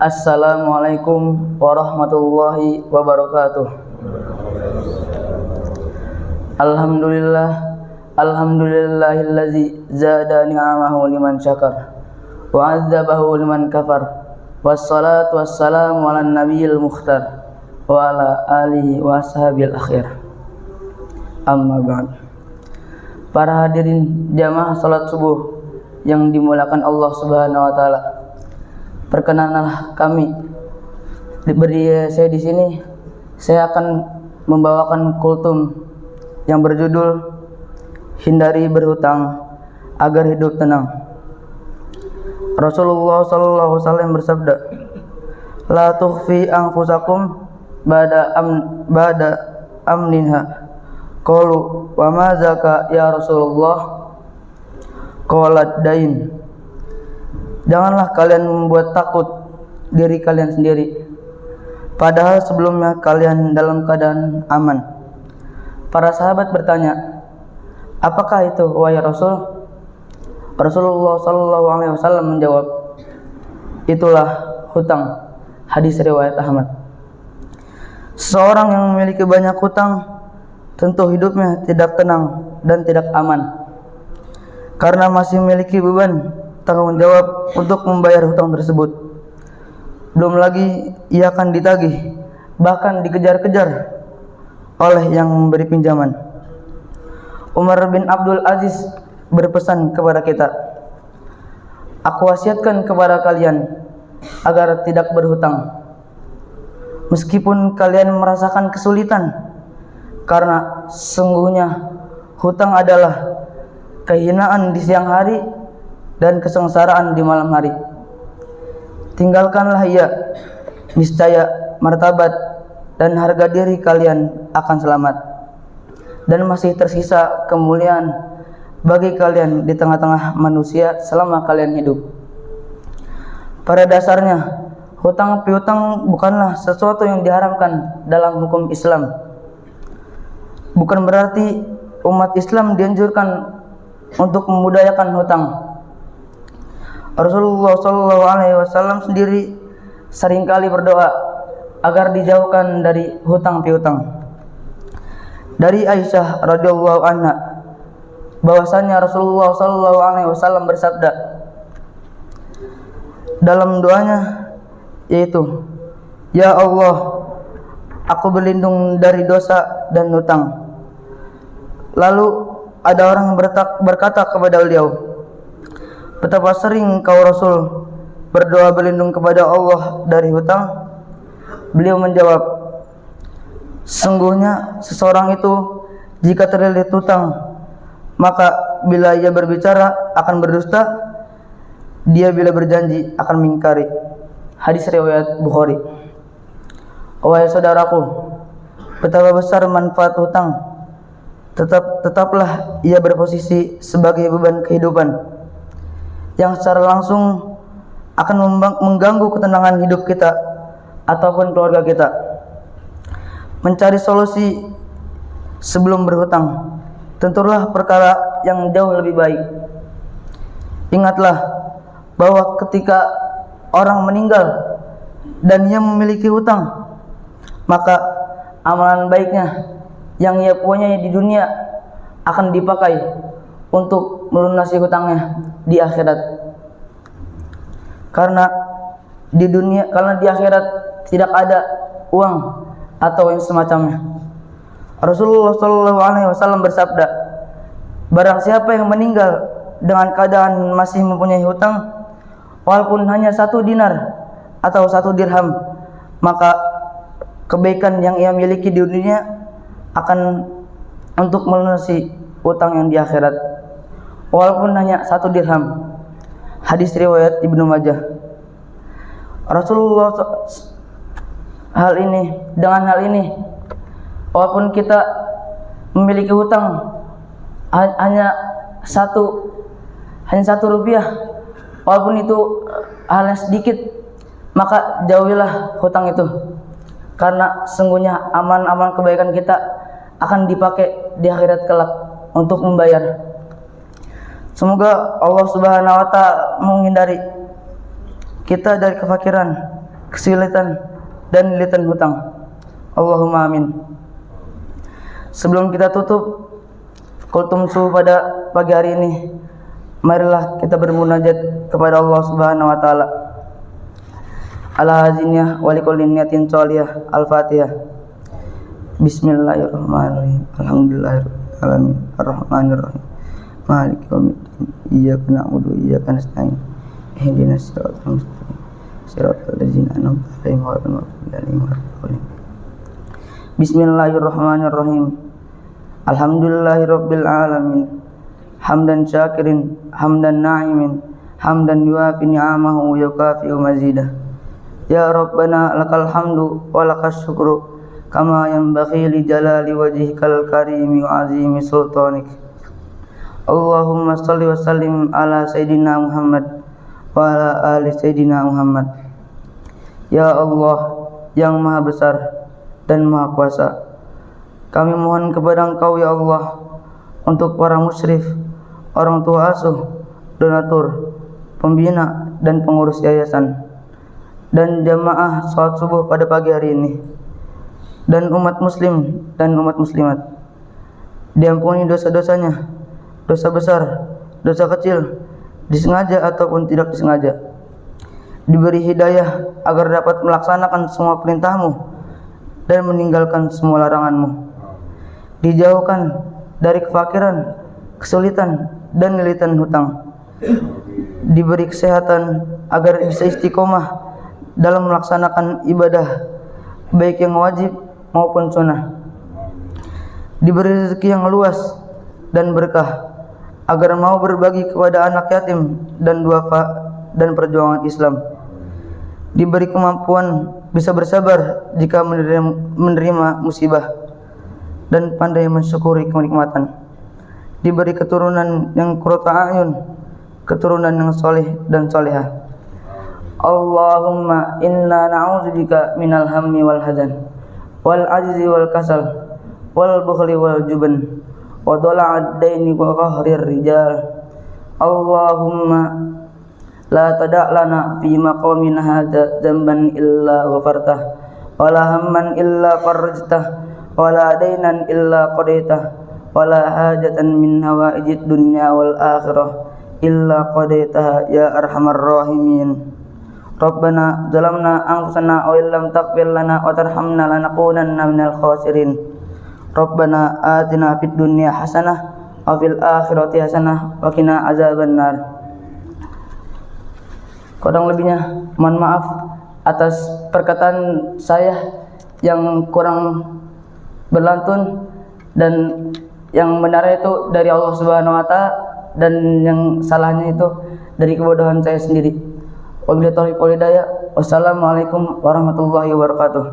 Assalamualaikum warahmatullahi wabarakatuh. Alhamdulillahillazi zada ni'amahu liman syakar wa 'adzabahu liman kafar. Wassalatu wassalamu ala nabiyil mukhtar wa ala alihi wa ashabil akhir. Amma ba'd. Para hadirin jamaah salat subuh yang dimuliakan Allah Subhanahu wa taala. Perkenanlah saya di sini. Saya akan membawakan kultum yang berjudul Hindari Berhutang Agar Hidup Tenang. Rasulullah sallallahu alaihi wasallam bersabda, "La tukhfi anfusakum ba'da amninha." Qalu, "Wa ma zaka ya Rasulullah?" Qalat, "Dain." Janganlah kalian membuat takut diri kalian sendiri, padahal sebelumnya kalian dalam keadaan aman. Para sahabat bertanya, "Apakah itu, wahai Rasul?" Rasulullah SAW menjawab, "Itulah hutang." Hadis riwayat Ahmad. Seseorang yang memiliki banyak hutang tentu hidupnya tidak tenang dan tidak aman, karena masih memiliki beban tanggung jawab untuk membayar hutang tersebut. Belum lagi ia akan ditagih, bahkan dikejar-kejar oleh yang memberi pinjaman. Umar bin Abdul Aziz berpesan kepada kita, "Aku wasiatkan kepada kalian agar tidak berhutang, meskipun kalian merasakan kesulitan, karena sesungguhnya hutang adalah kehinaan di siang hari dan kesengsaraan di malam hari. Tinggalkanlah ia, niscaya martabat dan harga diri kalian akan selamat, dan masih tersisa kemuliaan bagi kalian di tengah-tengah manusia selama kalian hidup." Pada dasarnya, hutang piutang bukanlah sesuatu yang diharamkan dalam hukum Islam. Bukan berarti umat Islam dianjurkan untuk membudayakan hutang. Rasulullah SAW sendiri seringkali berdoa agar dijauhkan dari hutang piutang. Dari Aisyah radhiyallahu anha bahwasannya Rasulullah SAW bersabda dalam doanya, yaitu, "Ya Allah, aku berlindung dari dosa dan hutang." Lalu ada orang berkata kepada beliau, "Betapa sering kau Rasul berdoa berlindung kepada Allah dari hutang?" Beliau menjawab, "Sesungguhnya seseorang itu jika terlilit hutang, maka bila ia berbicara akan berdusta, dia bila berjanji akan mengingkari." Hadis riwayat Bukhari. Wahai saudaraku, betapa besar manfaat hutang. Tetaplah ia berposisi sebagai beban kehidupan yang secara langsung akan mengganggu ketenangan hidup kita ataupun keluarga kita. Mencari solusi sebelum berhutang tentulah perkara yang jauh lebih baik. Ingatlah bahwa ketika orang meninggal dan ia memiliki hutang, maka amalan baiknya yang ia punyai di dunia akan dipakai untuk melunasi hutangnya di akhirat. Karena di akhirat tidak ada uang atau yang semacamnya. Rasulullah SAW bersabda, "Barang siapa yang meninggal dengan keadaan masih mempunyai hutang, walaupun hanya 1 dinar atau 1 dirham, maka kebaikan yang ia miliki di dunia akan untuk melunasi utang yang di akhirat, walaupun hanya 1 dirham." Hadis riwayat Ibnu Majah. Rasulullah dengan hal ini, walaupun kita memiliki hutang hanya satu rupiah, walaupun itu hal yang sedikit, maka jauhilah hutang itu, karena sesungguhnya amal-amal kebaikan kita akan dipakai di akhirat kelak untuk membayar. Semoga Allah Subhanahu wa taala menghindari kita dari kefakiran kesulitan dan lilitan hutang. Allahumma amin. Sebelum kita tutup kultumsu pada pagi hari ini, marilah kita bermunajat kepada Allah Subhanahu wa taala. Ala haziniyah wa likulli niyatin shalihah. Al-Fatihah. Bismillahirrahmanirrahim. Alhamdulillahirabbil alamin. Arrahmanirrahim. Maliki yaumiddin. Iyyaka na'budu wa iyyaka nasta'in. Ihdinas siratal mustaqim. Siratal ladzina an'amta 'alaihim ghairil maghdubi 'alaihim waladdallin. Bismillahirrahmanirrahim. Alhamdulillahirabbil alamin. Hamdan syakirin, hamdan na'imin, hamdan yuafi ni'amahu wa yukafi'u mazidah. Ya Rabbana lakal hamdu wa lakas syukru kama yanbaghi li jalali wajhikal karimi wa azimi sultanik. Allahumma salli wa sallim ala Sayyidina Muhammad wa ala ali Sayyidina Muhammad. Ya Allah yang maha besar dan maha kuasa, kami mohon kepada Engkau ya Allah untuk para musyrif, orang tua asuh, donatur, pembina dan pengurus yayasan, dan jamaah salat subuh pada pagi hari ini, dan umat muslim dan umat muslimat. Diampuni dosa-dosanya, dosa besar, dosa kecil, disengaja ataupun tidak disengaja. Diberi hidayah agar dapat melaksanakan semua perintah-Mu dan meninggalkan semua larangan-Mu. Dijauhkan dari kefakiran, kesulitan dan lilitan hutang. Diberi kesehatan agar bisa istiqomah dalam melaksanakan ibadah baik yang wajib maupun sunnah. Diberi rezeki yang luas dan berkah agar mau berbagi kepada anak yatim dan duafa dan perjuangan Islam. Diberi kemampuan bisa bersabar jika menerima musibah dan pandai mensyukuri kenikmatan. Diberi keturunan yang qurrata a'yun, keturunan yang soleh dan solehah. Allahumma inna na'udzubika minal hammi wal hazan wal ajzi wal kasal wal bukhli wal jubn wa dhala'ad daini wa qahrir rijal. Allahumma la tada' lana fi maqamina hadza dzamban illa ghafartah wa la hamman illa farajtah wa la dainan illa qadaitah wa la hajatan min hawaijid dunya wal akhirah illa qadaitaha ya arhamar rahimin. Rabbana zalamna anfusana wa illam taghfir lana wa tarhamna lanakunanna minal khasirin. Rabbana atina fid dunya hasanah wa fil akhirati hasanah wa qina azabannar. Kurang lebihnya mohon maaf atas perkataan saya yang kurang berlantun, dan yang benar itu dari Allah Subhanahu wa taala dan yang salahnya itu dari kebodohan saya sendiri. Wabillahi taufiq wal hidayah. Wassalamualaikum warahmatullahi wabarakatuh.